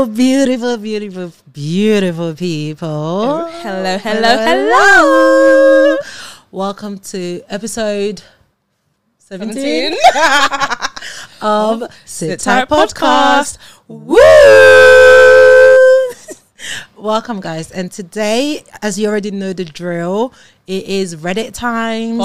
beautiful, beautiful, beautiful people. Hello. Welcome to episode 17 of Sit Tight Podcast. Woo! Welcome, guys. And today, as you already know the drill, it is Reddit times.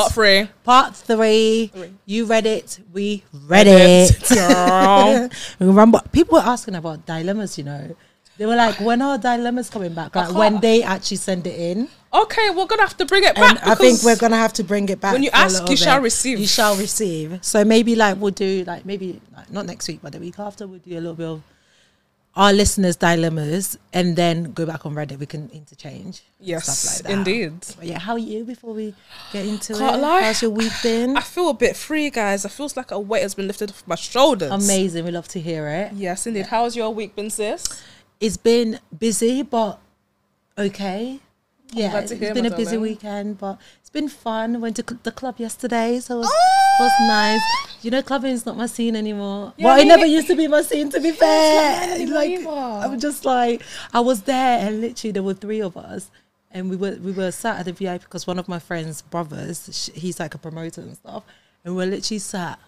Part three. You read it, we read it. Girl. Remember, people were asking about dilemmas, you know. They were like, when are dilemmas coming back? Like when they actually send it in. Okay, we're going to have to bring it back. I think we're going to have to bring it back. When you ask, you shall receive. You shall receive. So maybe like we'll do like maybe like, not next week, but the week after we'll do a little bit of our listeners' dilemmas and then go back on Reddit. We can interchange. Yes, stuff like that. indeed. But yeah, how are you before we get into Can't it? lie. How's your week been? I feel a bit free, guys. I feels like a weight has been lifted off my shoulders. Amazing. We love to hear it. Yes, indeed. How's your week been, sis? It's been busy, but okay. Yeah, It's been a busy weekend, but it's been fun. Went to the club yesterday, so it was nice. You know, clubbing is not my scene anymore. Yeah, well, it never used to be my scene, to be fair. Like, I'm just like, I was there, and literally there were three of us, and we were sat at the VIP because one of my friend's brothers, he's like a promoter and stuff, and we're literally sat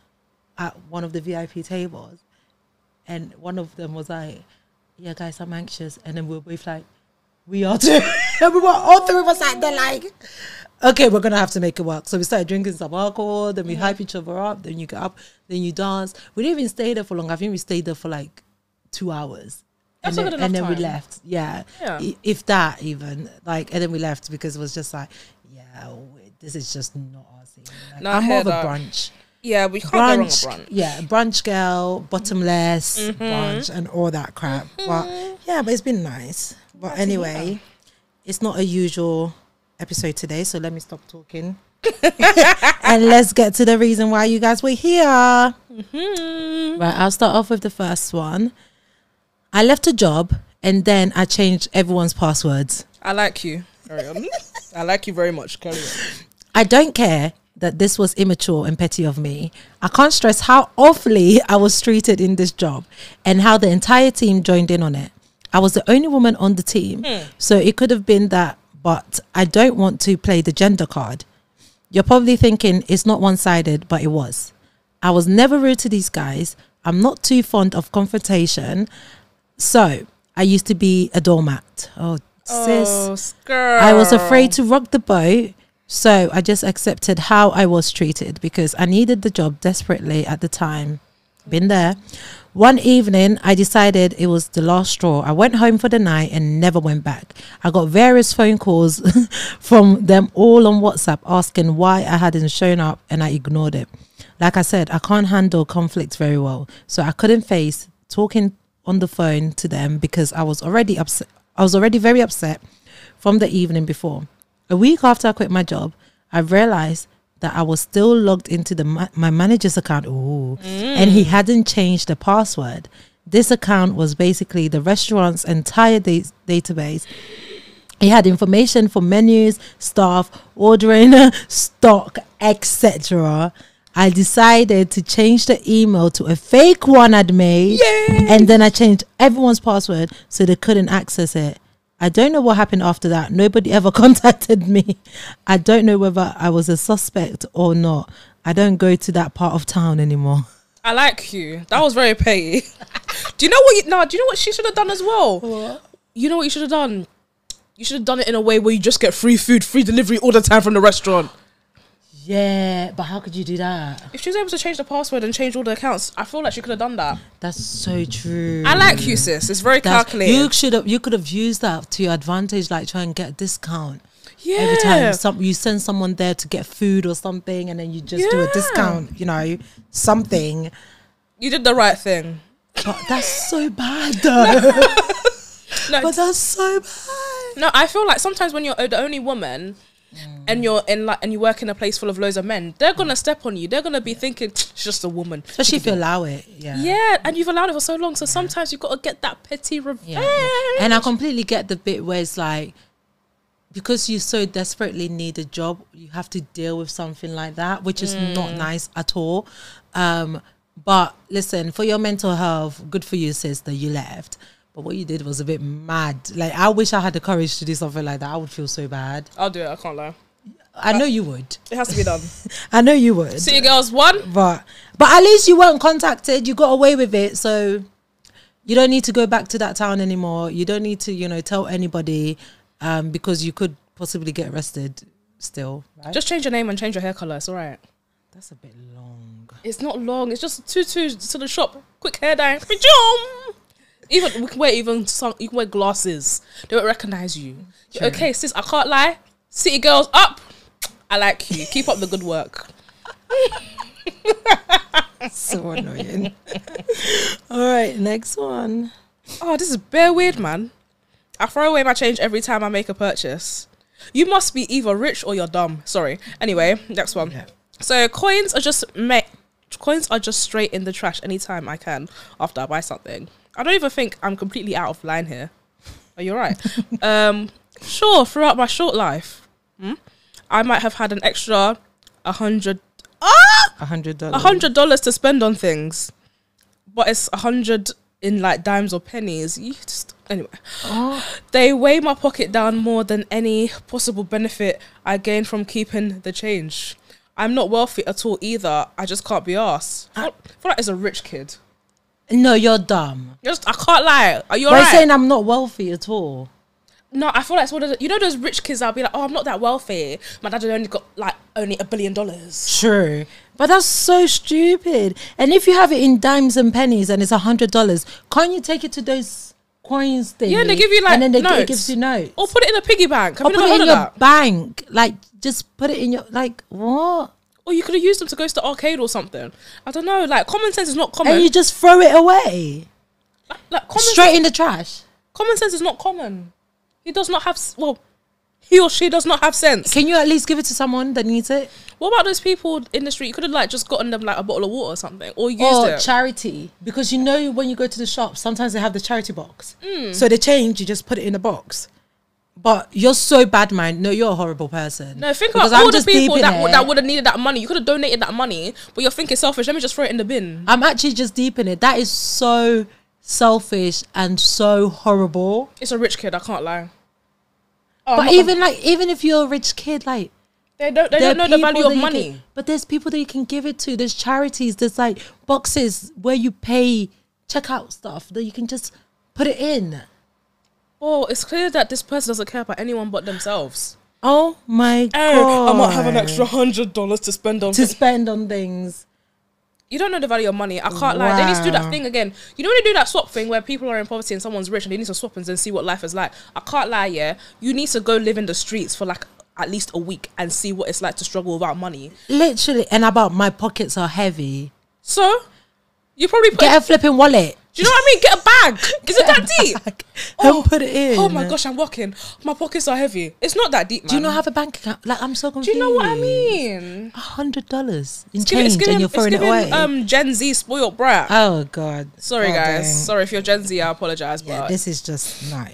at one of the VIP tables, and one of them was like, "Yeah, guys, I'm anxious," and then we were both like, "We are too." And we were all three of us like, they're like, okay, we're gonna have to make it work. So we started drinking some alcohol, then we hype each other up, then you get up, then you dance. We didn't even stay there for long. I think we stayed there for like 2 hours. That's and a good enough then we time. left. Yeah. If that even. Like, and then we left because it was just like, yeah, this is just not our scene. Like, No, I'm more of a that. brunch. Yeah, we can't go wrong with brunch. Yeah, brunch girl, bottomless, brunch and all that crap. But yeah, but it's been nice. But anyway, it's not a usual episode today, so let me stop talking. And let's get to the reason why you guys were here. Right, I'll start off with the first one. I left a job and then I changed everyone's passwords. I like you. Carry on. I like you very much. Carry on. I don't care that this was immature and petty of me. I can't stress how awfully I was treated in this job and how the entire team joined in on it. I was the only woman on the team, so it could have been that, but I don't want to play the gender card. You're probably thinking it's not one-sided, but it was. I was never rude to these guys. I'm not too fond of confrontation, so I used to be a doormat. Oh, sis. Girl. I was afraid to rock the boat, so I just accepted how I was treated because I needed the job desperately at the time. Been there. One evening, I decided it was the last straw. I went home for the night and never went back. I got various phone calls from them all on WhatsApp asking why I hadn't shown up, and I ignored it. Like I said, I can't handle conflict very well, so I couldn't face talking on the phone to them because I was already upset. I was already very upset from the evening before. A week after I quit my job, I realized that I was still logged into my manager's account. And he hadn't changed the password. This account was basically the restaurant's entire database. He had information for menus, staff, ordering, stock, etc. I decided to change the email to a fake one I'd made. Yay! And then I changed everyone's password so they couldn't access it. I don't know what happened after that. Nobody ever contacted me. I don't know whether I was a suspect or not. I don't go to that part of town anymore. I like you. That was very petty. Do you know what she should have done as well? What? You know what you should have done? You should have done it in a way where you just get free food, free delivery all the time from the restaurant. Yeah, but how could you do that? If she was able to change the password and change all the accounts, I feel like she could have done that. That's so true. I like you, sis. It's very calculated. You could have used that to your advantage, like try and get a discount. Yeah. Every time you send someone there to get food or something, and then you just do a discount, you know, something. You did the right thing. But that's so bad, though. No, but that's so bad. No, I feel like sometimes when you're the only woman and you're and you work in a place full of loads of men, they're gonna step on you. They're gonna be thinking she's just a woman, especially if you allow it. Yeah, and you've allowed it for so long. So sometimes you've got to get that petty revenge. Yeah. And I completely get the bit where it's like, because you so desperately need a job, you have to deal with something like that, which is not nice at all. But listen, for your mental health, good for you, sis, that you left. But what you did was a bit mad. Like, I wish I had the courage to do something like that. I would feel so bad. I'll do it. I can't lie. I know you would. It has to be done. I know you would. City Girls won. But at least you weren't contacted. You got away with it. So you don't need to go back to that town anymore. You don't need to, you know, tell anybody because you could possibly get arrested still. Right? Just change your name and change your hair colour. It's all right. That's a bit long. It's not long. It's just tutu to the shop. Quick hair dye. Even we can wear you can wear glasses. They won't recognize you. True. Okay, sis. I can't lie. City Girls up. I like you. Keep up the good work. So annoying. All right, next one. Oh, this is bare weird, man. I throw away my change every time I make a purchase. You must be either rich or you're dumb. Sorry. Anyway, next one. Yeah. So coins are just straight in the trash anytime I can after I buy something. I don't even think I'm completely out of line here. Are you right? Sure, throughout my short life, I might have had an extra $100 to spend on things, but it's 100 in like dimes or pennies. Anyway, they weigh my pocket down more than any possible benefit I gain from keeping the change. I'm not wealthy at all either. I just can't be arsed. I feel like it's a rich kid. No, you're dumb. I can't lie. Are you But alright? saying I'm not wealthy at all. No, I feel like it's one of the, you know those rich kids that'll be like, oh, I'm not that wealthy. My dad only got like only $1 billion. True. But that's so stupid. And if you have it in dimes and pennies and it's $100, can't you take it to those coins thing? Yeah, and they give you like and then it notes. gives you notes. Or put it in a piggy bank. Have Or you put never it in heard your of that? bank. Like, just put it in your, like, what? Or you could have used them to go to the arcade or something. I don't know. Like, common sense is not common. And you just throw it away. Like Straight in the trash. Common sense is not common. He does not have, he or she does not have sense. Can you at least give it to someone that needs it? What about those people in the street? You could have like just gotten them like a bottle of water or something, or used Or it. charity. Because you know when you go to the shop, sometimes they have the charity box. So the change, you just put it in a box. But you're so bad, man. No, you're a horrible person. No, think Because about I'm all the just people deep in that it. would have needed that money. You could have donated that money, but you're thinking selfish. Let me just throw it in the bin. I'm actually just deep in it. That is so selfish and so horrible. It's a rich kid. I can't lie. Oh, But even if you're a rich kid, like, they don't there know are the people value that of you money. can- but there's people that you can give it to. There's charities. There's like boxes where you pay checkout stuff that you can just put it in. Oh, it's clear that this person doesn't care about anyone but themselves. Oh my god! I might have an extra $100 to spend on. to spend on things. You don't know the value of money. I can't lie. They need to do that thing again. You know when they do that swap thing where people are in poverty and someone's rich and they need to swap and then see what life is like. I can't lie, yeah. You need to go live in the streets for like at least a week and see what it's like to struggle without money. Literally, and about my pockets are heavy. So, you probably put... Get a flipping wallet. Do you know what I mean? Get a bag. Is it that deep? And put it in. Oh my gosh, I'm walking. My pockets are heavy. It's not that deep, man. Do you not have a bank account? Like, I'm so Do confused. you know what I mean? $100 in It's giving- change and you're throwing it away. Gen Z spoiled brat. Oh god. Sorry, God guys. dang. Sorry if you're Gen Z. I apologize, Yeah, but this is just no.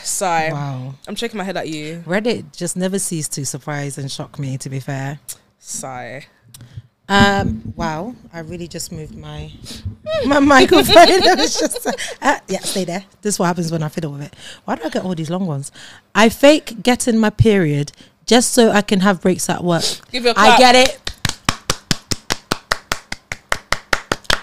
sigh. Wow. I'm shaking my head at you. Reddit just never ceased to surprise and shock me, to be fair. Sigh. Wow, I really just moved my microphone. It was just yeah, stay there. This is what happens when I fiddle with it. Why do I get all these long ones? I fake getting my period just so I can have breaks at work. Give you a clap. I get it.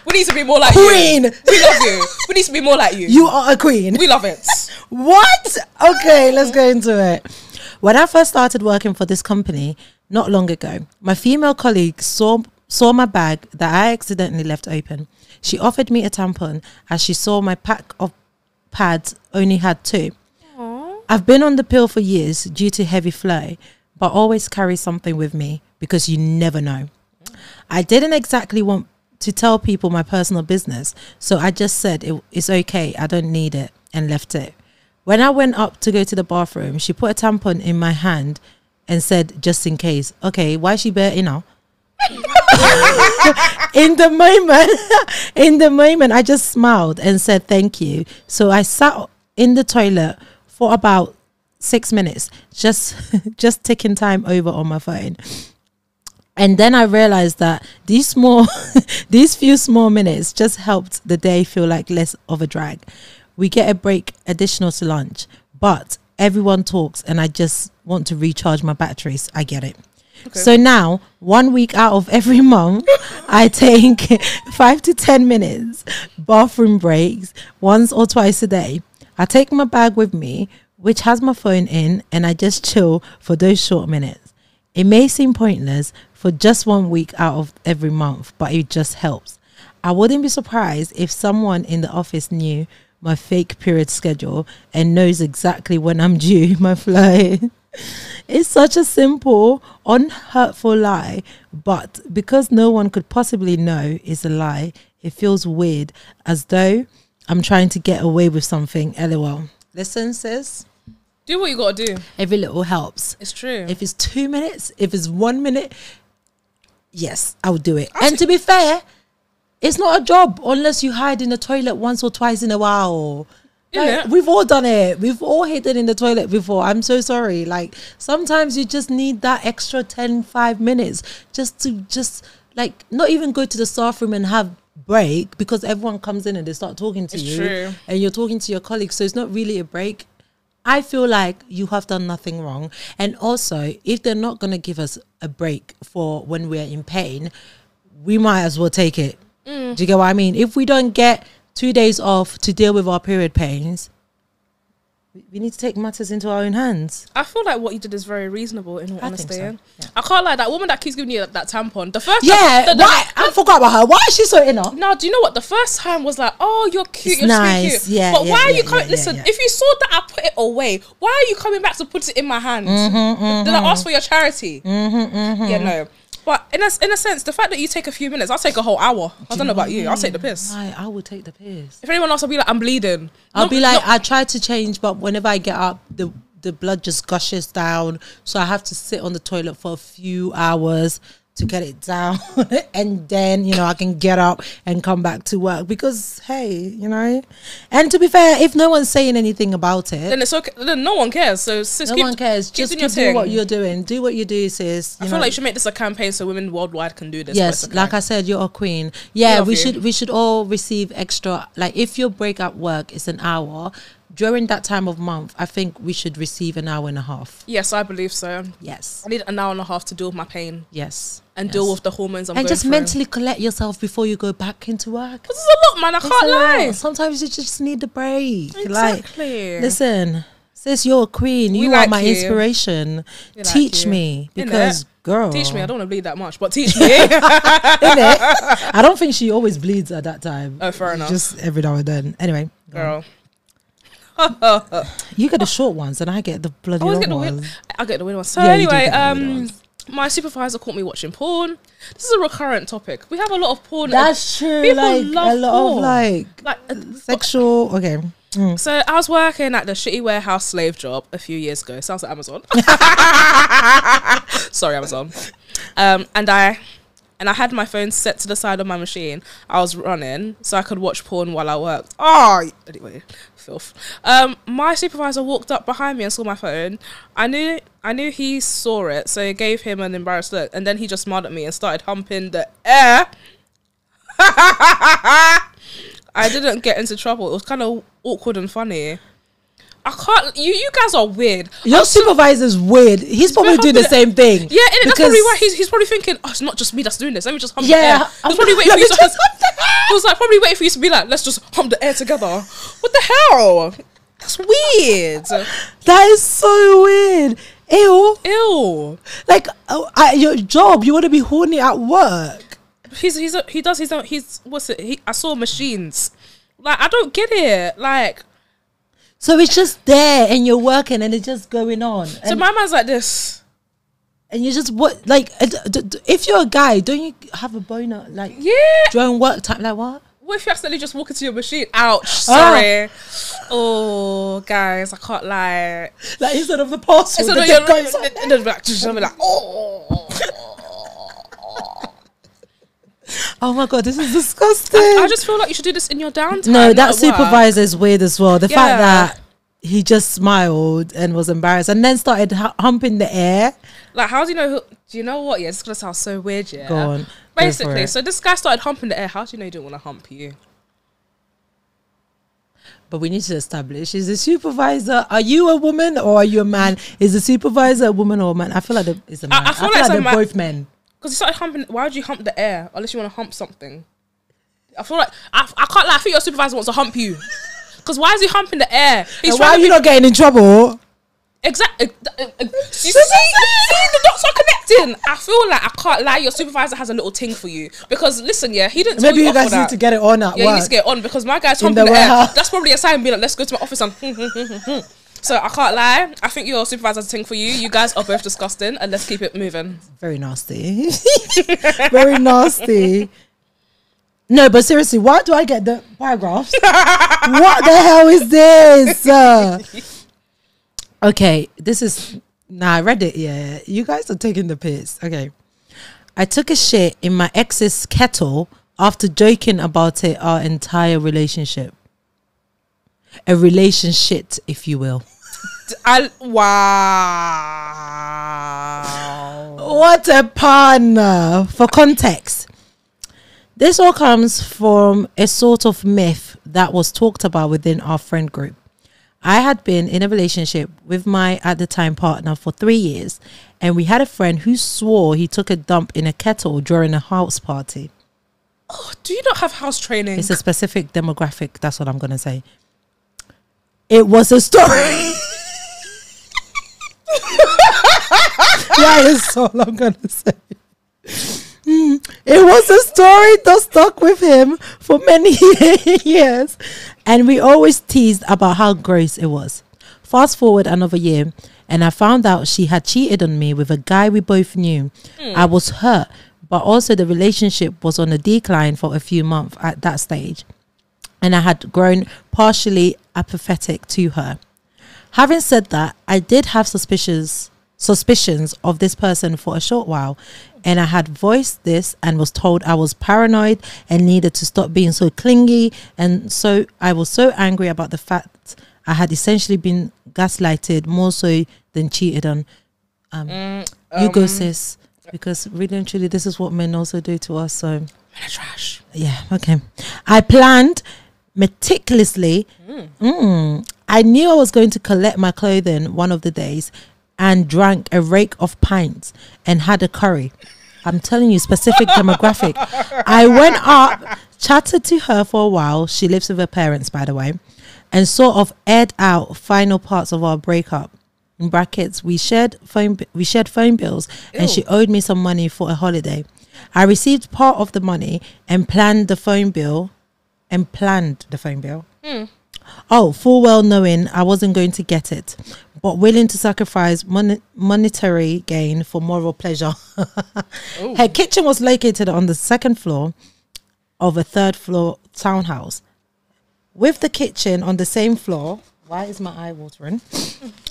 We need to be more like Queen. you. We love you. We need to be more like you. You are a queen. We love it. What? Okay, let's go into it. When I first started working for this company not long ago, my female colleague saw my bag that I accidentally left open. She offered me a tampon as she saw my pack of pads only had 2. Aww. I've been on the pill for years due to heavy flow, but always carry something with me because you never know. I didn't exactly want to tell people my personal business, so I just said it's okay, I don't need it, and left it. When I went up to go to the bathroom, she put a tampon in my hand and said, just in case. Okay, why is she bare now? in the moment, I just smiled and said thank you. So I sat in the toilet for about 6 minutes, just taking time over on my phone. And then I realized that these few small minutes just helped the day feel like less of a drag. we get a break additional to lunch, but everyone talks and I just want to recharge my batteries. I get it. Okay. So now 1 week out of every month, I take 5 to 10 minutes bathroom breaks once or twice a day. I take my bag with me, which has my phone in, and I just chill for those short minutes. It may seem pointless for just 1 week out of every month, but it just helps. I wouldn't be surprised if someone in the office knew my fake period schedule and knows exactly when I'm due my flight. It's such a simple, unhurtful lie, but because no one could possibly know it's a lie, it feels weird, as though I'm trying to get away with something. LOL. Listen, sis. Do what you gotta do. Every little helps. It's true. If it's 2 minutes, if it's 1 minute, yes, I'll do it. And to be fair, it's not a job unless you hide in the toilet once or twice in a while. Like, we've all done it. We've all hidden in the toilet before. I'm so sorry. Like, sometimes you just need that extra 5 minutes just to like not even go to the staff room and have break, because everyone comes in and they start talking to you. True. And you're talking to your colleagues. So it's not really a break. I feel like you have done nothing wrong. And also, if they're not going to give us a break for when we're in pain, we might as well take it. Do you get what I mean? If we don't get 2 days off to deal with our period pains, we need to take matters into our own hands. I feel like what you did is very reasonable, in all honesty. So. Yeah. I can't lie, that woman that keeps giving you that tampon. The first time, why? I forgot about her. Why is she so inner? No, do you know what? The first time was like, oh, you're cute, you're nice. Cute. Yeah, but why are you coming? Listen, if you saw that I put it away, why are you coming back to put it in my hands? Did I ask for your charity? Yeah, no. But in a sense, the fact that you take a few minutes, I'll take a whole hour. I don't know about you. I'll take the piss. I will take the piss. If anyone else, I'll be like, I'm bleeding. I'll be like, I try to change, but whenever I get up, the blood just gushes down. So I have to sit on the toilet for a few hours to get it down. And then, I can get up and come back to work. Because, hey, And to be fair, if no one's saying anything about it, then it's okay. Then no one cares. So sis, no one cares. Just keep doing what you're doing. Do what you do, sis. I feel like you should make this a campaign so women worldwide can do this. Yes, like I said, you're a queen. Yeah, we should all receive extra. Like, if your break at work is an hour, during that time of month, I think we should receive an hour and a half. Yes, I believe so. Yes. I need an hour and a half to deal with my pain. Yes. And deal with the hormones I'm going through. And just mentally collect yourself before you go back into work. This is a lot, man. I can't lie. Sometimes you just need a break. Exactly. Like, listen, sis, you're a queen. You are my inspiration. Teach me. Because, girl. Teach me. I don't want to bleed that much, but teach me. I don't think she always bleeds at that time. Oh, fair enough. Just every now and then. Anyway. Girl. You get the short ones and I get the bloody long ones. I get the weird ones. So anyway, my supervisor caught me watching porn. This is a recurrent topic. We have a lot of porn. That's true. People love a lot porn. Of like sexual. Okay. So I was working at the shitty warehouse slave job a few years ago. Sounds like Amazon. Sorry, Amazon. And I had my phone set to the side of my machine. I was running so I could watch porn while I worked. Anyway, filth. My supervisor walked up behind me and saw my phone. I knew he saw it, so it gave him an embarrassed look. And then he just smiled at me and started humping the air. I didn't get into trouble. It was kind of awkward and funny. I can't. You guys are weird. Your supervisor's weird. He's probably doing the same thing. Yeah, that's probably why he's probably thinking, oh, it's not just me that's doing this. Let me just hump the air. He's probably waiting for you to. He was like probably waiting for you to be like, let's just hump the air together. What the hell? That's weird. That is so weird. Ew. Like at your job, you want to be horny at work. I saw machines. Like, I don't get it. Like. So it's just there and you're working and it's just going on. So my man's like this. And you just, what, like, if you're a guy, don't you have a boner? Like, during work time, like what? What if you accidentally just walk into your machine? Ouch, sorry. Oh, guys, I can't lie. Like, instead of the parcel, and then like, oh. Oh my God, this is disgusting. I just feel like you should do this in your downtime. No, that supervisor is weird as well. The fact that he just smiled and was embarrassed and then started humping the air. Like, how do you know do you know what? Yeah, it's going to sound so weird, yeah. Go on. Basically, so this guy started humping the air. How do you know he didn't want to hump you? But we need to establish: is the supervisor? Are you a woman or are you a man? Is the supervisor a woman or a man? I feel like it's a man. I feel like they're both men. Because you started humping. Why would you hump the air unless you want to hump something? I feel like I can't lie. I think your supervisor wants to hump you. Because why is he humping the air? Why are you not getting in trouble? Exactly. See, the dots are connecting. I feel like I can't lie. Your supervisor has a little ting for you because listen, yeah, he didn't. Maybe you guys need to get it on at work. Yeah, you need to get it on because my guy's humping the air. That's probably a sign. Be like, let's go to my office and. So I can't lie. I think your supervisor has a ting for you. You guys are both disgusting, and let's keep it moving. Very nasty. Very nasty. No, but seriously, why do I get the paragraphs? What the hell is this? Okay, this is... Nah, I read it, yeah. You guys are taking the piss. Okay. I took a shit in my ex's kettle after joking about it our entire relationship. A relationship, if you will. Wow. What a pun. For context, this all comes from a sort of myth that was talked about within our friend group. I had been in a relationship with my, at the time, partner for 3 years, and we had a friend who swore he took a dump in a kettle during a house party. Oh, do you not have house training? It's a specific demographic, that's what I'm going to say. It was a story. That is all I'm going to say. It was a story that stuck with him for many years, and we always teased about how gross it was. Fast forward another year, and I found out she had cheated on me with a guy we both knew. I was hurt, but also the relationship was on a decline for a few months at that stage, and I had grown partially apathetic to her. Having said that, I did have suspicions of this person for a short while, and I had voiced this and was told I was paranoid and needed to stop being so clingy, and so I was so angry about the fact I had essentially been gaslighted more so than cheated on. You go, sis, because really and truly this is what men also do to us. So trash. Yeah, okay. I planned meticulously. I knew I was going to collect my clothing one of the days and drank a rake of pints and had a curry. I'm telling you, specific demographic. I went up, chatted to her for a while. She lives with her parents, by the way, and sort of aired out final parts of our breakup. In brackets, we shared phone bills. Ew. And she owed me some money for a holiday. I received part of the money and planned the phone bill. Oh, full well knowing I wasn't going to get it, but willing to sacrifice monetary gain for moral pleasure. Her kitchen was located on the second floor of a third floor townhouse. With the kitchen on the same floor, why is my eye watering?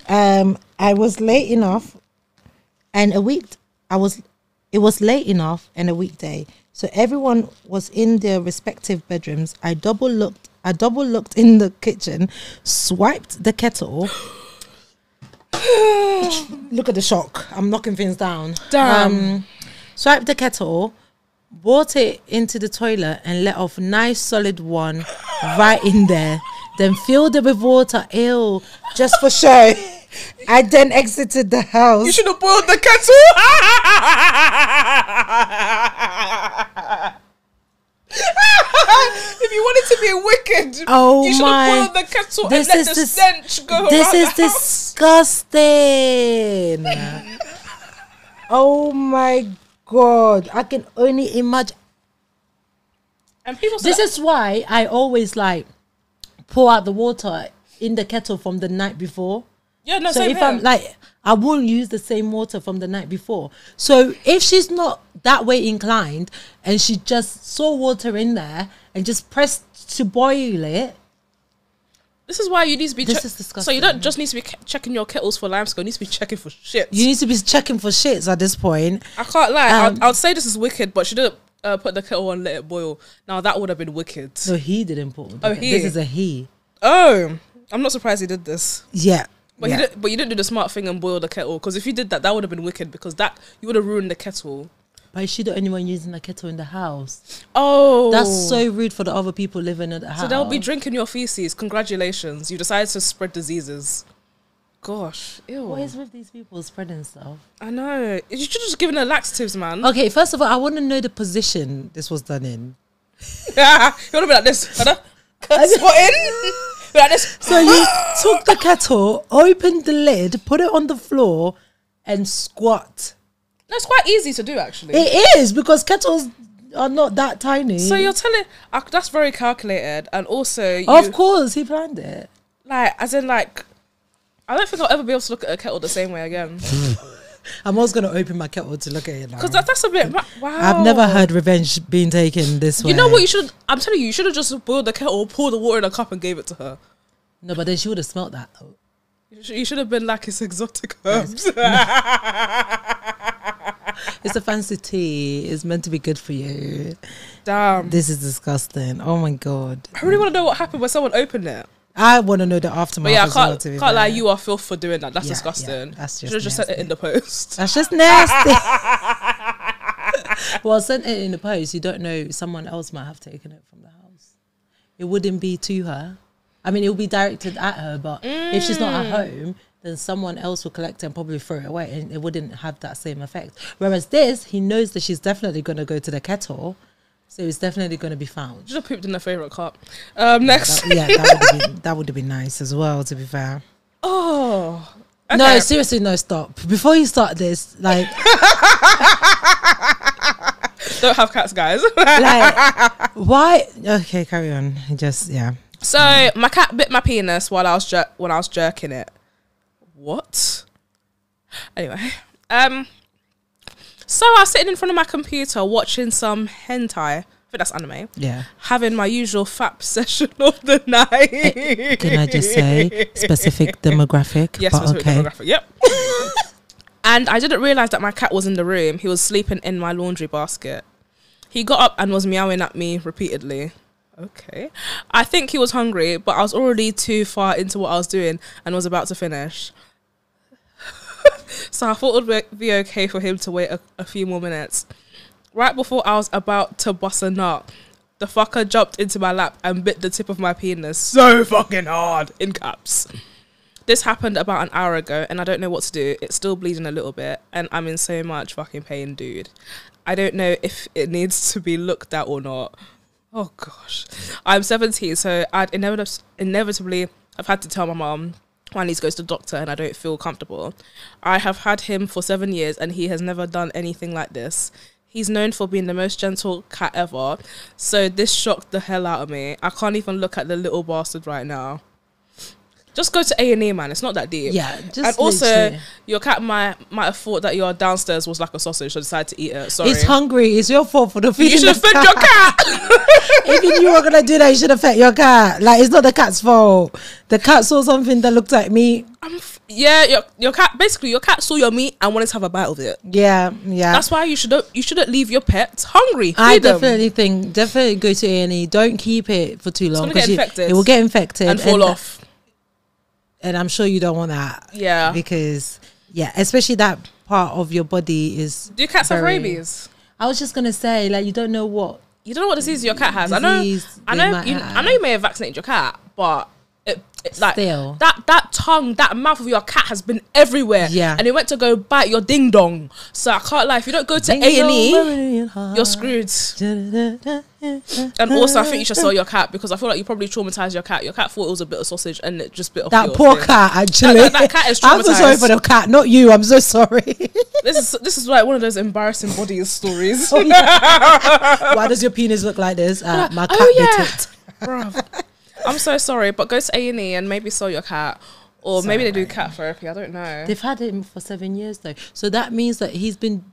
I was late enough, and it was late enough and a weekday, so everyone was in their respective bedrooms. I double looked in the kitchen, swiped the kettle. Look at the shock. I'm knocking things down. Damn. Swiped the kettle, brought it into the toilet and let off nice solid one right in there. Then filled it with water. Ew, just for show. I then exited the house. You should have boiled the kettle. If you wanted to be wicked, you should have boiled the kettle and let the stench go. This is disgusting. Oh my God. I can only imagine. And people say this is why I always like pour out the water in the kettle from the night before. Yeah, no, so same if here. I'm like, I won't use the same water from the night before. So if she's not that way inclined and she just saw water in there and just pressed to boil it. This is why you need to be. This is disgusting. So you don't just need to be checking your kettles for limescale. You need to be checking for shit. You need to be checking for shits at this point. I can't lie. I'd say this is wicked, but she didn't put the kettle on and let it boil. Now that would have been wicked. No, he didn't put. He. This is a he. Oh, I'm not surprised he did this. Yeah. But you didn't do the smart thing and boil the kettle, because if you did that, that would have been wicked, because that you would have ruined the kettle. But is she the only one using the kettle in the house? Oh, That's so rude for the other people living in the house. So they'll be drinking your feces. Congratulations, you decided to spread diseases. Gosh, ew. What is with these people spreading stuff? I know. You should have just given her laxatives, man. Okay, first of all, I want to know the position this was done in. You want to be like this? What in? Be like this. So you took the kettle, opened the lid, put it on the floor, and squat. That's quite easy to do, actually. It is, because kettles are not that tiny. So you're telling... that's very calculated. And also... Of course, he planned it. Like, as in, like... I don't think I'll ever be able to look at a kettle the same way again. I'm always going to open my kettle to look at it now. Because that's a bit... Wow. I've never heard revenge being taken this way. You know what you should... I'm telling you, you should have just boiled the kettle, poured the water in a cup and gave it to her. No, but then she would have smelt that, though. You should have been like, it's exotic herbs. It's a fancy tea. It's meant to be good for you. Damn. This is disgusting. Oh my God. I really want to know what happened when someone opened it. I want to know the aftermath. But yeah, I can't lie, you are filth for doing that. That's Yeah, disgusting. yeah, that's Should have just sent it in the post. That's just nasty. Well, sent it in the post. You don't know, someone else might have taken it from the house. It wouldn't be to her. I mean, it will be directed at her, but if she's not at home, then someone else will collect it and probably throw it away, and it wouldn't have that same effect. Whereas this, he knows that she's definitely going to go to the kettle, so it's definitely going to be found. Should have pooped in her favourite cup. Next. That would have been nice as well, to be fair. Oh. Okay. No, seriously, no, stop. Before you start this, like... Don't have cats, guys. like, why? Okay, carry on. Yeah. So, my cat bit my penis while I was jerking it. What? Anyway. So I was sitting in front of my computer watching some hentai. I think that's anime. Yeah. Having my usual fap session of the night. Can I just say specific demographic? Yes, specific demographic. Yep. And I didn't realise that my cat was in the room. He was sleeping in my laundry basket. He got up and was meowing at me repeatedly. Okay. I think he was hungry, but I was already too far into what I was doing and was about to finish. So I thought it would be okay for him to wait a few more minutes. Right before I was about to bust a nut, the fucker jumped into my lap and bit the tip of my penis so fucking hard, in caps. This happened about an hour ago and I don't know what to do. It's still bleeding a little bit and I'm in so much fucking pain, dude. I don't know if it needs to be looked at or not. Oh gosh. I'm 17, so I'd inevitably have had to tell my mum when he goes to the doctor and I don't feel comfortable. I have had him for 7 years and he has never done anything like this. He's known for being the most gentle cat ever, so this shocked the hell out of me. I can't even look at the little bastard right now. Just go to A&E, man. It's not that deep. Yeah. Just and also, literally. your cat might have thought that your downstairs was like a sausage, so decided to eat it. Sorry. It's hungry. It's your fault for the feeding. You should have fed your cat. Even you were gonna do that, you should have fed your cat. Like, it's not the cat's fault. The cat saw something that looked like meat. Yeah, your cat. Basically, your cat saw your meat and wanted to have a bite of it. Yeah. That's why you shouldn't leave your pets hungry. I Feed them. definitely go to A&E. Don't keep it for too long It's gonna get infected. it will get infected and fall off. And I'm sure you don't want that. Yeah. Because, yeah, especially that part of your body is... Do cats have rabies? I was just going to say, like, you don't know what... You don't know what disease your cat has. I know you may have vaccinated your cat, but like still. that tongue, that mouth of your cat has been everywhere. Yeah. And it went to go bite your ding dong. So I can't lie, if you don't go to A&E, you're screwed. And also, I think you should sell your cat because I feel like you probably traumatized your cat. Your cat thought it was a bit of sausage and it just bit off that poor cat, actually. That cat is traumatized. I'm so sorry for the cat, not you. I'm so sorry. This is like one of those embarrassing body stories. Oh, yeah. Why does your penis look like this? My cat bit it. Bruv. I'm so sorry, but go to A&E and maybe sell your cat. Or maybe they do cat therapy. I don't know. They've had him for 7 years, though. So that means that he's been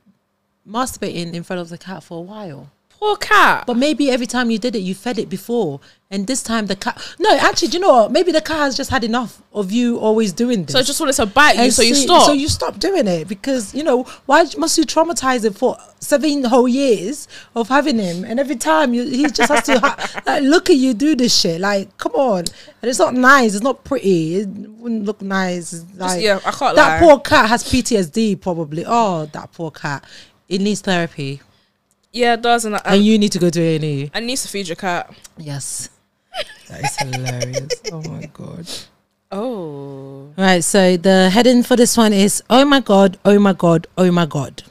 masturbating in front of the cat for a while. Poor cat. But maybe every time you did it, you fed it before. And this time the cat... No, actually, do you know what? Maybe the cat has just had enough of you always doing this. So it just wanted to bite you, so you stop. So you stop doing it because, you know, why must you traumatize it for 7 whole years of having him? And every time he just has to like, look at you do this shit. Like, come on. And it's not nice. It's not pretty. It wouldn't look nice. It's like, I can't lie. That poor cat has PTSD probably. Oh, that poor cat. It needs therapy. Yeah, it does. And you need to go to A&E. And needs to feed your cat. Yes. That is hilarious. Oh my God. Oh. Right, so the heading for this one is, oh my God, oh my God, oh my God.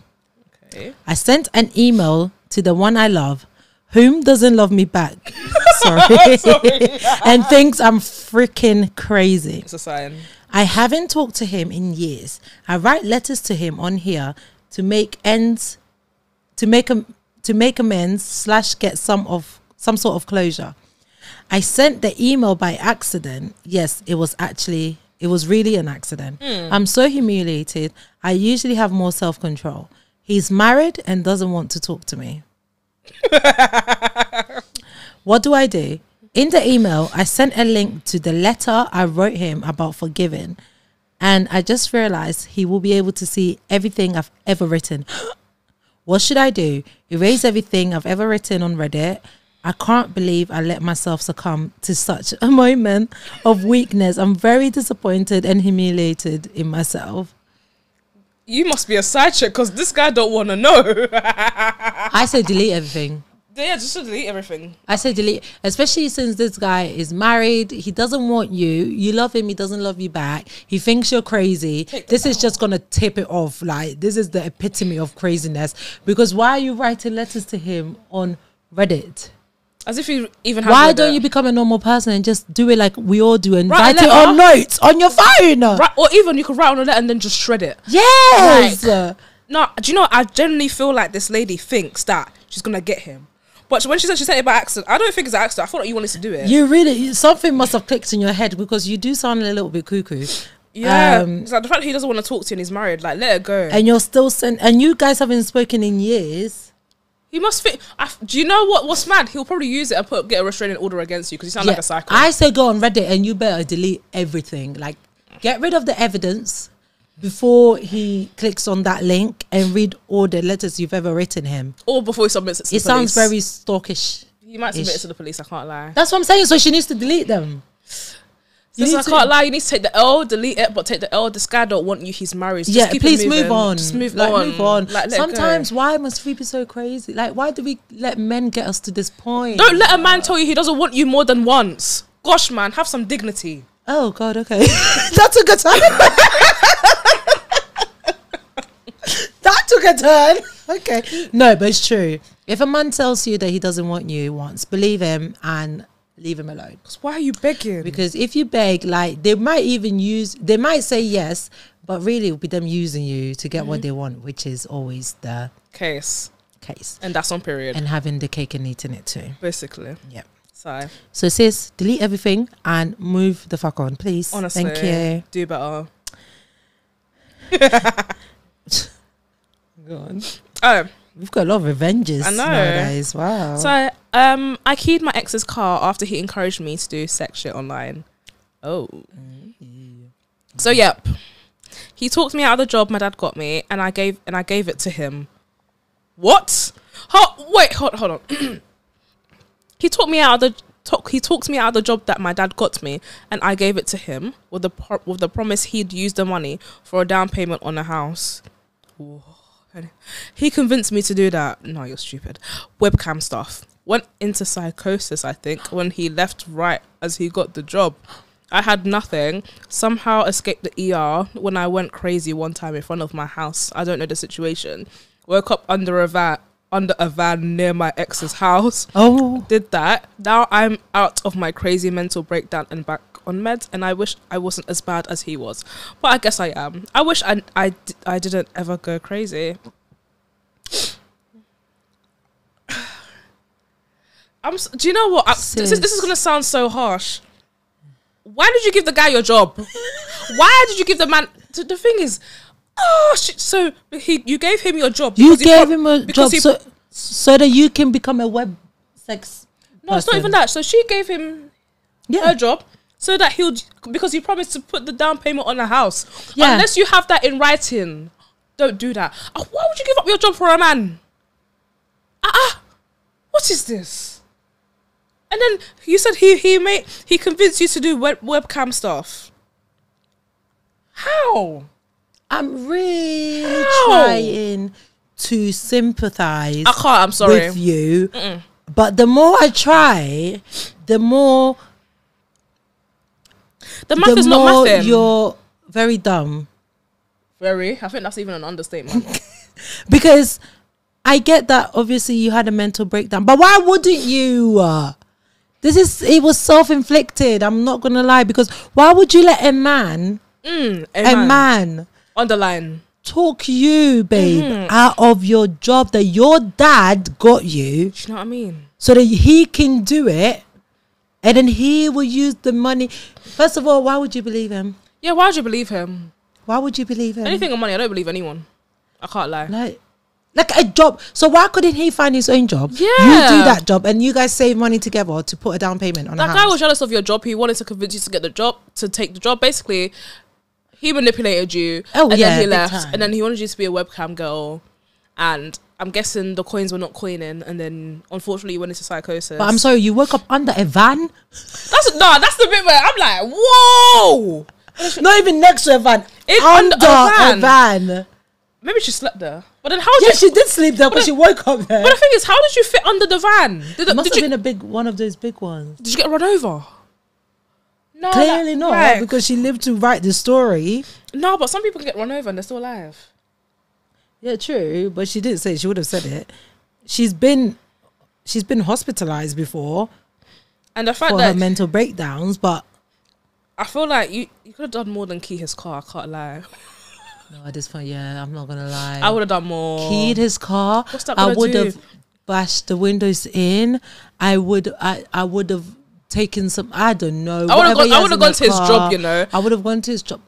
Okay. I sent an email to the one I love, whom doesn't love me back. Sorry. And thinks I'm freaking crazy. It's a sign. I haven't talked to him in years. I write letters to him on here to make amends / get some sort of closure. I sent the email by accident. Yes, it was really an accident. I'm so humiliated. I usually have more self-control. He's married and doesn't want to talk to me. What do I do? In the email, I sent a link to the letter I wrote him about forgiving. And I just realized he will be able to see everything I've ever written. What should I do? Erase everything I've ever written on Reddit? I can't believe I let myself succumb to such a moment of weakness. I'm very disappointed and humiliated in myself. You must be a side chick because this guy don't want to know. I say delete everything. Yeah, just delete everything. I say delete, especially since this guy is married. He doesn't want you. You love him. He doesn't love you back. He thinks you're crazy. This is just going to tip it off. Like, this is the epitome of craziness. Because why are you writing letters to him on Reddit? As if you even have. Why don't you become a normal person and just do it like we all do and Write write it on notes on your phone? Or even you could write on a letter and then just shred it. Yes. No, do you know, I genuinely feel like this lady thinks that she's going to get him. But when she said she sent it by accident, I don't think it's an accident. I thought like you wanted to do it. You really, something must have clicked in your head because you do sound a little bit cuckoo. Yeah. It's like the fact that he doesn't want to talk to you and he's married, like, let it go. And you're still and you guys haven't spoken in years. He must think. Do you know what's mad? He'll probably use it and get a restraining order against you because you sound like a psycho. I say go on Reddit and you better delete everything. Like, get rid of the evidence before he clicks on that link and read all the letters you've ever written him. Or before he submits it to the police. It sounds very stalkish. You might submit it to the police, I can't lie. That's what I'm saying. So she needs to delete them. I can't lie, you need to take the L, delete it, but take the L. This guy don't want you, he's married. Just keep please moving. move on. Just move Move on. Like, sometimes, why must we be so crazy? Like, why do we let men get us to this point? Don't let a man tell you he doesn't want you more than once. Gosh, man, have some dignity. Oh, God, okay. That took a turn. That took a turn. Okay. No, but it's true. If a man tells you that he doesn't want you once, believe him and leave him alone. Why are you begging? Because if you beg, like, they might say yes, but really it'll be them using you to get what they want, which is always the case. And that's on period. And having the cake and eating it too. Basically. Yeah. So sis, delete everything and move the fuck on, please. Honestly. Thank you. Do better. Go on. Oh. We've got a lot of revenges nowadays. Wow. So, I keyed my ex's car after he encouraged me to do sex shit online. Oh. So, yep. He talked me out of the job my dad got me, and I gave it to him. What? Hold on. He talked me out of the job that my dad got me, and I gave it to him with the promise he'd use the money for a down payment on a house. Ooh. He convinced me to do that. No, you're stupid. Webcam stuff. Went into psychosis, I think, when he left right as he got the job. I had nothing. Somehow escaped the ER when I went crazy one time in front of my house. I don't know the situation. Woke up under a van near my ex's house. Oh. Did that. Now I'm out of my crazy mental breakdown and back on meds, and I wish I wasn't as bad as he was, but I guess I am. I wish I didn't ever go crazy. Do you know what? This is gonna sound so harsh. Why did you give the guy your job? Why did you give the man? The thing is, oh shit! So you gave him your job. You gave him a job so that you can become a web sex. No, person. It's not even that. So she gave him her job. So that because he promised to put the down payment on a house. Yeah. Unless you have that in writing, don't do that. Why would you give up your job for a man? What is this? And then you said he convinced you to do webcam stuff. How? I'm really trying to sympathize. I can't. I'm sorry. With you, but the more I try, the more the math is not mathing. You're very dumb. Very. I think that's even an understatement. Because I get that obviously you had a mental breakdown, but why wouldn't you? It was self-inflicted. I'm not gonna lie, because why would you let a man underline talk you, babe, out of your job that your dad got you? Do you know what I mean? So that he can do it, and then he will use the money. First of all, why would you believe him? Yeah, why would you believe him? Why would you believe him? Anything on money, I don't believe anyone. I can't lie. Like a job. So why couldn't he find his own job? Yeah. You do that job and you guys save money together to put a down payment on a house. That guy was jealous of your job. He wanted to convince you to get the job, to take the job. Basically, he manipulated you. Oh, and yeah, then he big left. time. And then he wanted you to be a webcam girl. And I'm guessing the coins were not coining. And then, unfortunately, you went into psychosis. But I'm sorry, you woke up under a van? That's the bit where I'm like, whoa! Not even next to a van. Under a van. Maybe she slept there. But then how she did sleep there, but she woke up there. But the thing is, how did you fit under the van? It must have been one of those big ones. Did you get run over? No, clearly not, because she lived to write the story. No, but some people get run over and they're still alive. Yeah, true, but she didn't say it. She would have said it. She's been hospitalized before, and the fact for that her mental breakdowns. But I feel like you could have done more than key his car. I can't lie. No, at this point, yeah, I'm not gonna lie. I would have done more. Keyed his car. What's that gonna I would have bashed the windows in. I would have taken some. I don't know. I would have gone to his job. You know, I would have gone to his job.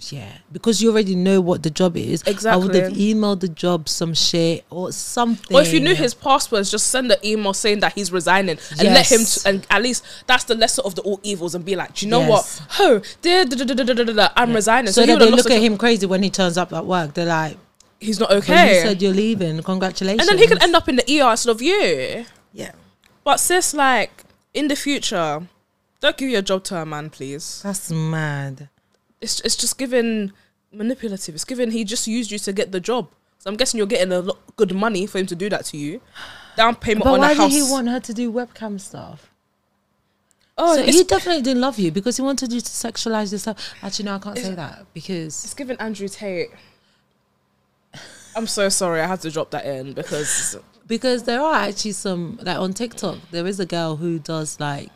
Yeah, because you already know what the job is. Exactly. I would have emailed the job some shit or something. Or if you knew his passwords, just send an email saying that he's resigning and let him. And at least that's the lesser of the all evils. And be like, do you know what? Oh, I'm resigning. So that they look at him crazy when he turns up at work. They're like, he's not okay. You said you're leaving. Congratulations. And then he could end up in the ER instead of you. Yeah. But sis, like, in the future, don't give your job to a man, please. That's mad. It's just given manipulative. It's given he just used you to get the job. So I'm guessing you're getting a lot good money for him to do that to you. Down payment on a house. But why did he want her to do webcam stuff? Oh, so he definitely didn't love you because he wanted you to sexualize yourself. Actually, no, I can't say that because it's given Andrew Tate. I'm so sorry, I had to drop that in because there are actually some, like on TikTok, there is a girl who does like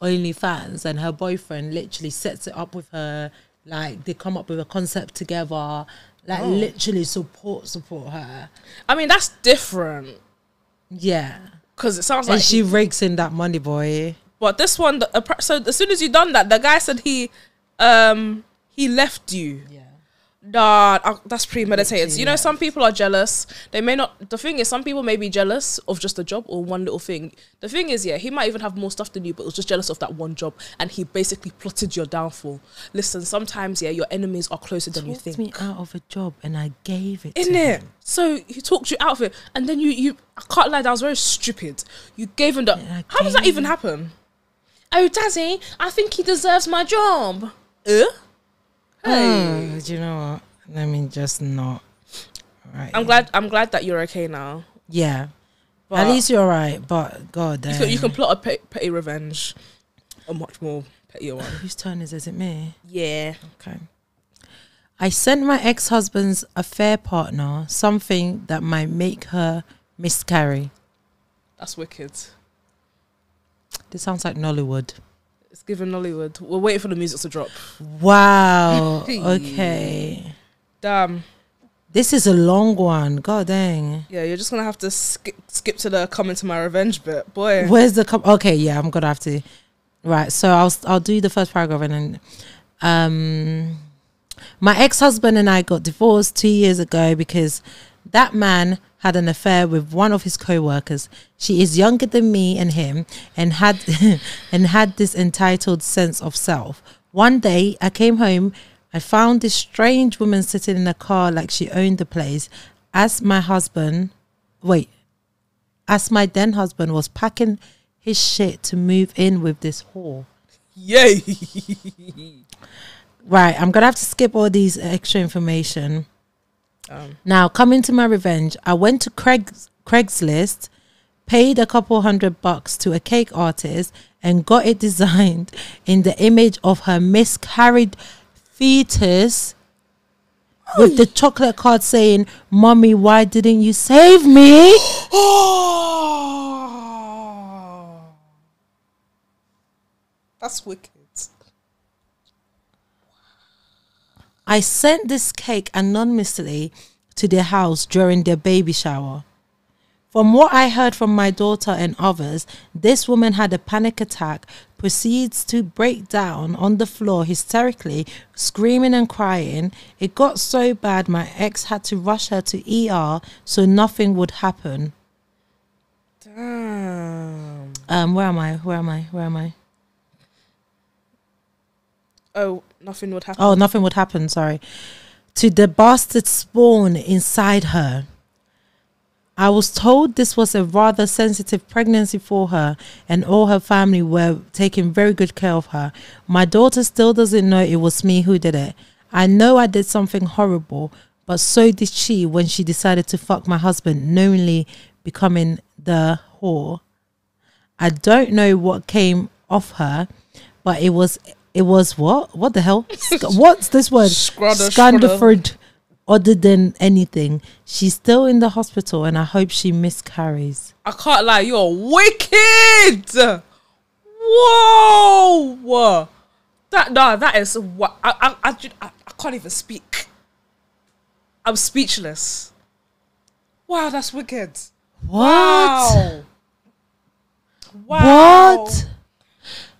OnlyFans and her boyfriend literally sets it up with her. Like they come up with a concept together, like literally support her. I mean, that's different. Yeah, because it sounds and like she rakes in that money, boy. But this one, so as soon as you done that, the guy said he left you. Yeah. Nah, that's premeditated. So, you know, some people are jealous. They may not. The thing is, some people may be jealous of just a job or one little thing. The thing is, yeah, he might even have more stuff than you, but was just jealous of that one job, and he basically plotted your downfall. Listen, sometimes, yeah, your enemies are closer than you think. Talked me out of a job, and I gave it. Isn't it? So he talked you out of it, and then you. I can't lie, that was very stupid. You gave him the. How does that even happen? Oh, Dazzy, I think he deserves my job. Hey. Do you know what? Let me just not. Right. I'm glad that you're okay now. Yeah. But at least you're alright. But God damn. You can plot a petty revenge. A much more pettier one. Whose turn is it? Is it me? Yeah. Okay. I sent my ex-husband's affair partner something that might make her miscarry. That's wicked. This sounds like Nollywood. It's given Nollywood. We're waiting for the music to drop. Wow. Okay. Damn. This is a long one. God dang. Yeah, you're just gonna have to skip to the coming to my revenge bit, boy. Where's the okay? Yeah, I'm gonna have to. Right. So I'll do the first paragraph and then. My ex-husband and I got divorced 2 years ago because that man had an affair with one of his co-workers. She is younger than me and him and had this entitled sense of self. One day I came home, I found this strange woman sitting in a car like she owned the place. As my then husband was packing his shit to move in with this whore. Yay! Right, I'm going to have to skip all these extra information. Now, coming to my revenge, I went to Craigslist, paid a couple $100 to a cake artist, and got it designed in the image of her miscarried fetus with the chocolate card saying, "Mommy, why didn't you save me?" Oh, that's wicked. I sent this cake anonymously to their house during their baby shower. From what I heard from my daughter and others, this woman had a panic attack, proceeds to break down on the floor hysterically, screaming and crying. It got so bad my ex had to rush her to ER so nothing would happen. Damn. Where am I? Oh, nothing would happen. Oh, nothing would happen, sorry. To the bastard spawn inside her. I was told this was a rather sensitive pregnancy for her, and all her family were taking very good care of her. My daughter still doesn't know it was me who did it. I know I did something horrible, but so did she when she decided to fuck my husband, knowingly becoming the whore. I don't know what came off her, but it was what? What the hell? What's this word? Scandalford. Other than anything, she's still in the hospital, and I hope she miscarries. I can't lie, you're wicked. Whoa, that is what I can't even speak. I'm speechless. Wow, that's wicked. What? Wow. What?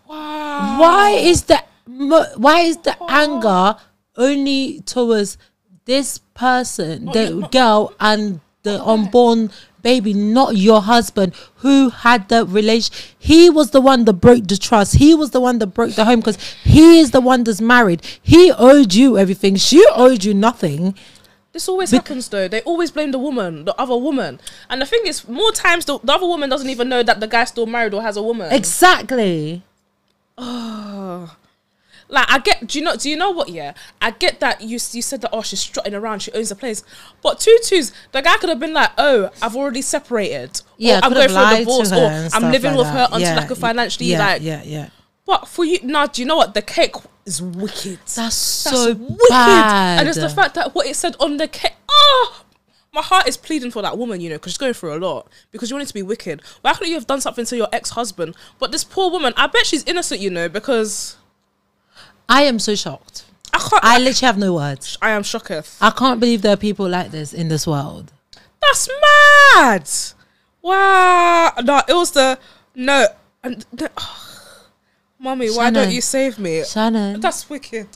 Wow. Why is the anger only towards this person, the girl and the unborn baby, not your husband who had the relation? He was the one that broke the trust. He was the one that broke the home because he is the one that's married. He owed you everything. She owed you nothing. This always happens though. They always blame the woman, the other woman. And the thing is, more times the other woman doesn't even know that the guy's still married or has a woman. Exactly. Oh. Like, I get, do you know what, yeah? I get that you said that, oh, she's strutting around, she owns the place. But the guy could have been like, oh, I've already separated. Yeah, or I'm going through a divorce, or I'm living like with her until yeah, I can financially, Yeah. But for you, now, do you know what? The cake is wicked. That's so wicked. bad. And it's the fact that what it said on the cake, oh, my heart is pleading for that woman, you know, because she's going through a lot. Because you want it to be wicked. Why couldn't you have done something to your ex-husband? But this poor woman, I bet she's innocent, you know, because I am so shocked. I literally have no words. I am shocked. I can't believe there are people like this in this world. That's mad. Wow. No, it was Mommy, why don't you save me? Shannon. That's wicked.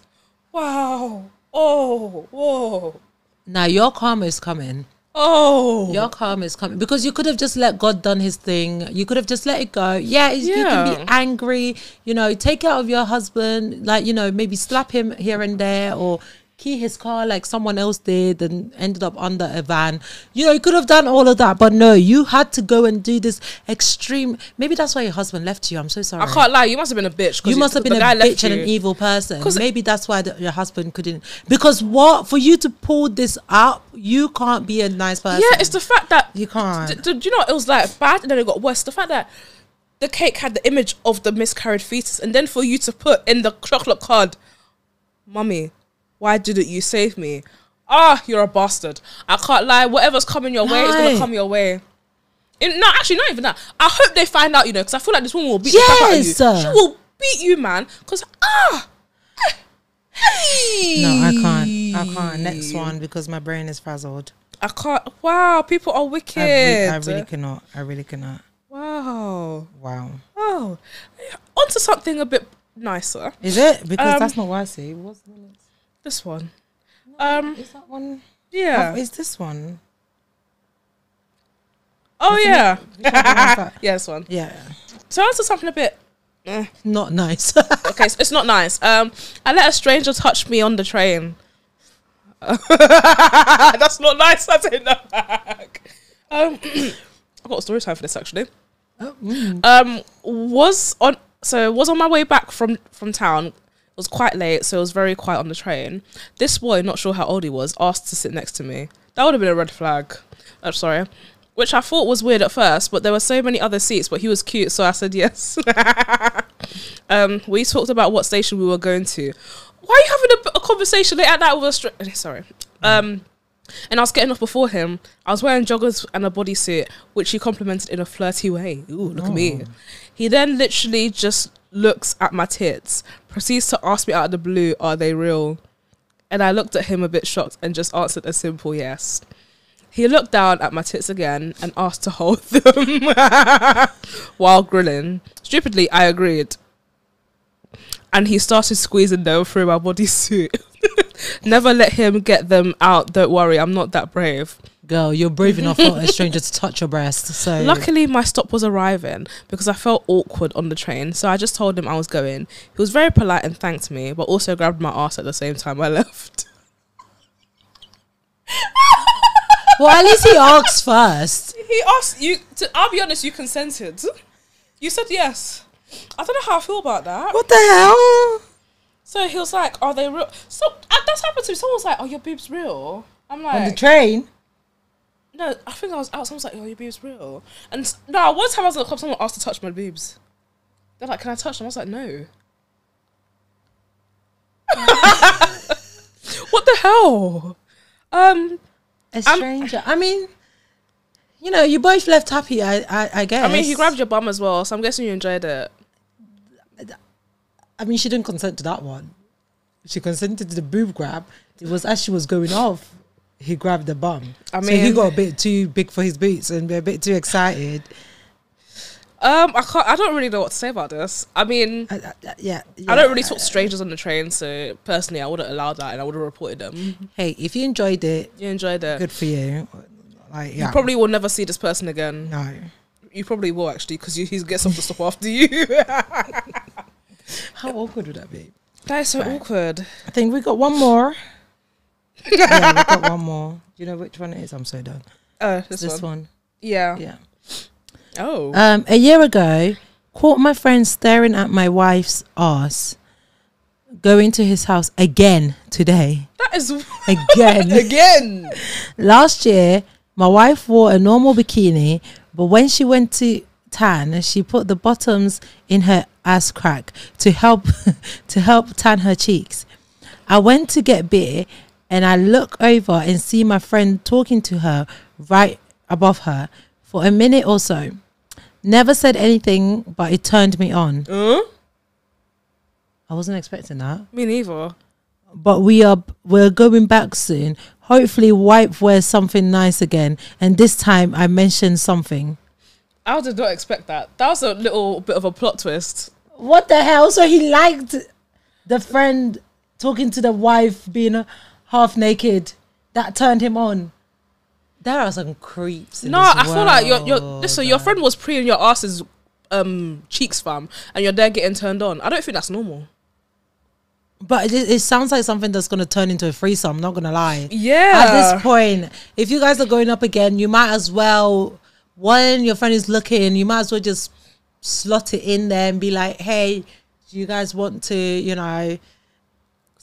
Wow. Oh, whoa. Now your karma is coming. Oh. Your karma is coming. Because you could have just let God done his thing. You could have just let it go. Yeah, you can be angry. You know, take out of your husband. Like, you know, maybe slap him here and there, or key his car like someone else did and ended up under a van. You know, you could have done all of that. But no, you had to go and do this extreme. Maybe that's why your husband left you. I'm so sorry. I can't lie. You must have been a bitch. You must have been a bitch and an evil person. Maybe that's why your husband couldn't. Because what? For you to pull this up, you can't be a nice person. Yeah, it's the fact that you can't. Do you know, it was like bad and then it got worse. The fact that the cake had the image of the miscarried fetus, and then for you to put in the chocolate card, Mummy, why didn't you save me? Ah, you're a bastard. I can't lie. Whatever's coming your way is going to come your way. No, actually, not even that. I hope they find out, you know, because I feel like this woman will beat the crap out of you. She will beat you, man. Because, hey. No, I can't. Next one, because my brain is frazzled. I can't. Wow, people are wicked. I really cannot. Wow. Oh. On to something a bit nicer. Is it? Because that's not what I see. What's the next? This one. Is that one? Yeah. Is this one? Oh, yeah. Yeah, this one. Yeah. So on to something a bit not nice. Okay, so it's not nice. I let a stranger touch me on the train. That's not nice. I take that back. I've got a story time for this actually. Was on my way back from town. It was quite late, so it was very quiet on the train. This boy, not sure how old he was, asked to sit next to me. That would have been a red flag. I'm sorry. Which I thought was weird at first, but there were so many other seats, but he was cute, so I said yes. We talked about what station we were going to. Why are you having a conversation late at night with a sorry. And I was getting off before him. I was wearing joggers and a bodysuit, which he complimented in a flirty way. Ooh, look at me. He then literally just looks at my tits, proceeds to ask me out of the blue, are they real? And I looked at him a bit shocked and just answered a simple yes. He looked down at my tits again and asked to hold them while grilling. Stupidly, I agreed. And he started squeezing them through my bodysuit. Never let him get them out. Don't worry, I'm not that brave. Girl, you're brave enough for a stranger to touch your breast. So luckily, my stop was arriving because I felt awkward on the train. So I just told him I was going. He was very polite and thanked me, but also grabbed my ass at the same time I left. Well, at least he asked first. He asked you. I'll be honest, you consented. You said yes. I don't know how I feel about that. What the hell? So he was like, "Are they real?" So that's happened to me. Someone was like, "Oh, your boobs real?" I'm like, on the train. No, I think I was out. Someone was like, "Oh, your boobs real?" And no, one time I was at the club, someone asked to touch my boobs. They're like, "Can I touch them?" I was like, "No." What the hell? A stranger. I mean, you know, you both left happy. I guess. I mean, he grabbed your bum as well, so I'm guessing you enjoyed it. I mean, she didn't consent to that one. She consented to the boob grab. It was as she was going off, he grabbed the bum. I mean, so he got a bit too big for his boots and a bit too excited. I don't really know what to say about this. I mean, yeah, I don't really talk to strangers on the train, so personally, I wouldn't allow that, and I would have reported them. Hey, if you enjoyed it, good for you. Like, yeah. You probably will never see this person again. No, you probably will actually, because he gets off the stop after you. How awkward would that be? That is so awkward. I think we got one more. Yeah, we got one more. Do you know which one it is? I'm so done. This one. Yeah. Yeah. Oh. A year ago, caught my friend staring at my wife's ass. Going to his house again today. That is again. Again. Last year, my wife wore a normal bikini, but when she went to tan, she put the bottoms in her ass crack to help tan her cheeks. I went to get beer and I look over and see my friend talking to her right above her for a minute or so. Never said anything, but it turned me on. I wasn't expecting that. Me neither. But we're going back soon. Hopefully wife wears something nice again, and this time I mentioned something. I did not expect that. That was a little bit of a plot twist. What the hell? So he liked the friend talking to the wife being half naked. That turned him on. There are some creeps in this I feel like world, your friend was pre in your ass's cheeks, fam, and you're there getting turned on. I don't think that's normal. But it sounds like something that's going to turn into a threesome, not going to lie. Yeah. At this point, if you guys are going up again, you might as well, when your friend is looking, you might as well just slot it in there and be like, hey, do you guys want to, you know,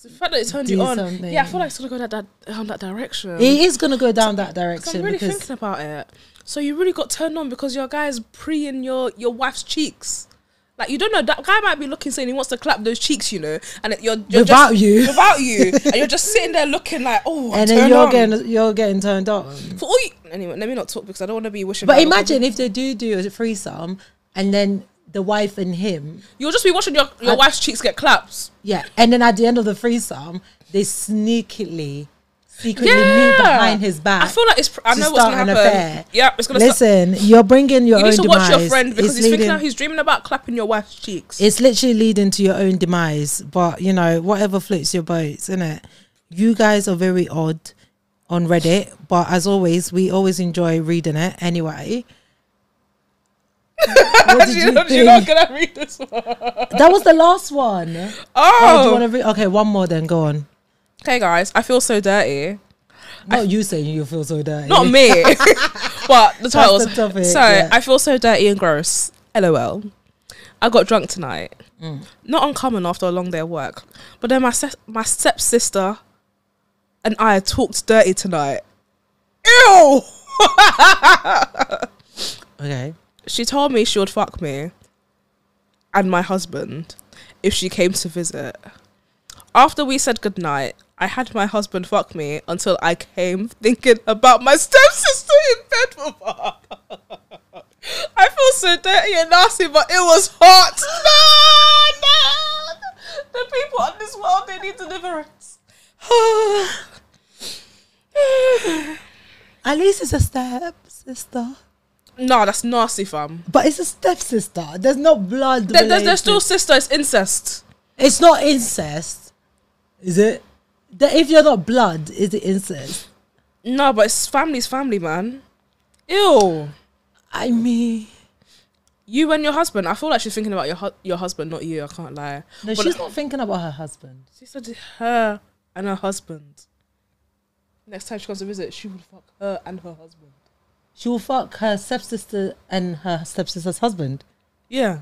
the fact that it turned you on, something. Yeah, I feel like it's going to go that direction. It is going to go down that direction. I'm really thinking about it. So you really got turned on because your guy's pre in your wife's cheeks. Like, you don't know, that guy might be looking saying he wants to clap those cheeks, you know, and you're without just, you, and you're just sitting there looking like, oh, and then you're getting turned on. For all you, anyway, let me not talk because I don't want to be wishing. But imagine if they do a threesome, and then the wife and him, you'll just be watching your wife's cheeks get claps. Yeah, and then at the end of the threesome, they secretly meet behind his back. I feel like I know what's gonna happen. Yeah, it's gonna. Listen, you're bringing your own demise. You need to watch your friend because he's dreaming about clapping your wife's cheeks. It's literally leading to your own demise. But you know, whatever floats your boats, isn't it? You guys are very odd on Reddit, but as always, we always enjoy reading it anyway. What did you think? You're not gonna read this one. That was the last one. Oh, do you want to read? Okay, one more then. Go on. Okay, guys, I feel so dirty. Not you saying you feel so dirty. Not me. But the titles. That's the topic, so, yeah. I feel so dirty and gross. LOL. I got drunk tonight. Not uncommon after a long day of work. But then my stepsister and I talked dirty tonight. Ew. Okay. She told me she would fuck me and my husband if she came to visit. After we said goodnight, I had my husband fuck me until I came thinking about my stepsister in bed with her. I feel so dirty and nasty, but it was hot. No. The people on this world, they need deliverance. At least it's a stepsister. No, that's nasty, fam. But it's a stepsister. There's no blood. There's still sister. It's incest. It's not incest. Is it? If you're not blood, is it incest? No, but it's family's family, man. Ew. I mean, you and your husband. I feel like she's thinking about your husband, not you. I can't lie. No, but she's not thinking about her husband. She said her and her husband. Next time she comes to visit, she will fuck her and her husband. She will fuck her stepsister and her stepsister's husband. Yeah.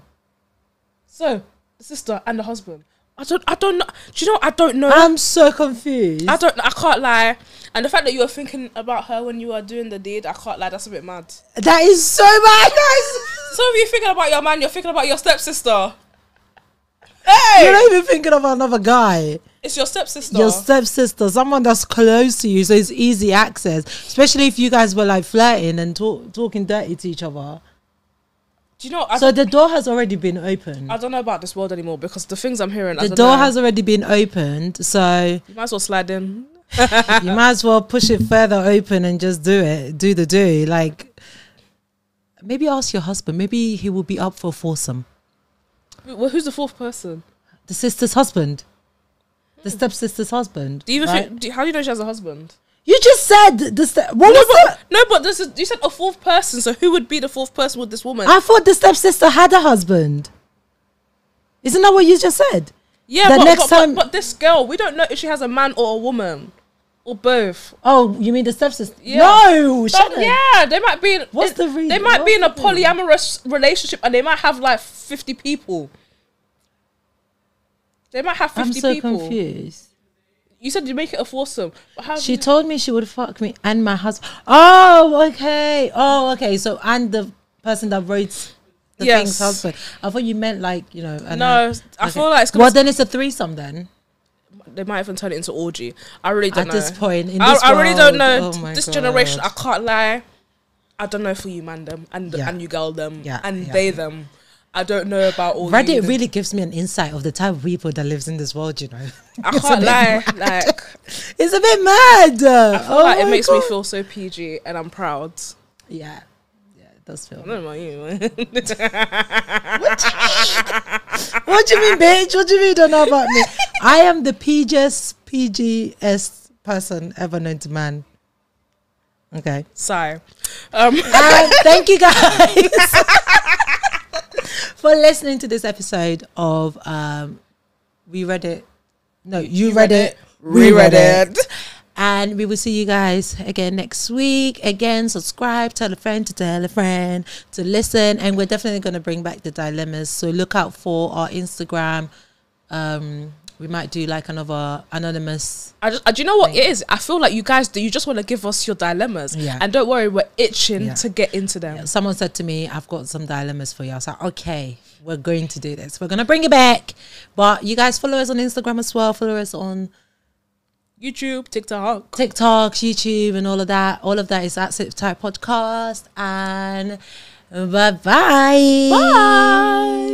So the sister and the husband. I don't know. Do you know? I don't know. I'm so confused. I can't lie. And the fact that you were thinking about her when you were doing the deed, I can't lie. That's a bit mad. That is so bad, guys. So if you're thinking about your man, you're thinking about your stepsister. Hey! You're not even thinking of another guy. It's your stepsister. Your stepsister, someone that's close to you, so it's easy access. Especially if you guys were like flirting and talking dirty to each other. Do you know? So the door has already been opened. I don't know about this world anymore because the things I'm hearing. The door has already been opened, so you might as well slide in. you might as well push it further open and just do it. Do the do. Like, maybe ask your husband. Maybe he will be up for a foursome. Well, who's the fourth person? The sister's husband. The stepsister's husband. Do you even right? how do you know she has a husband? You just said You said a fourth person. So who would be the fourth person with this woman? I thought the stepsister had a husband. Isn't that what you just said? Yeah, but this girl, we don't know if she has a man or a woman or both. Oh, you mean the stepsister? Yeah. No, yeah, they might be. What's the reason? They might be in a polyamorous relationship and they might have like 50 people. They might have 50 people. I'm so confused. You said you make it a foursome. But how she told me she would fuck me and my husband. Oh, okay. So, and the person that wrote the thing's husband. I thought you meant like, you know. No, I feel like it's well, then it's a threesome then. They might even turn it into orgy. I really don't know. At this point, in this world, I really don't know. Oh This generation, I can't lie. I don't know for you man them and you girl them and they them. I don't know about all Reddit really gives me an insight of the type of people that lives in this world, you know. I can't lie. Like, it's a bit mad. I feel like it makes me feel so PG and I'm proud. Yeah. Yeah, it does feel. I don't know about you. What do you mean, bitch? What do you mean you don't know about me? I am the PGS person ever known to man. Okay. Sorry. Thank you guys for listening to this episode of We Read It. No, you read it. We read it. And we will see you guys again next week. Again, subscribe, tell a friend to listen. And we're definitely going to bring back the dilemmas. So look out for our Instagram. We might do like another anonymous. Do you know what it is? I feel like you guys you just want to give us your dilemmas. Yeah. And don't worry, we're itching to get into them. Yeah. Someone said to me, I've got some dilemmas for you. I was like, okay, we're going to do this. We're going to bring it back. But you guys follow us on Instagram as well. Follow us on YouTube, TikTok, YouTube, and all of that. All of that is at Sip Type Podcast. And bye-bye. Bye.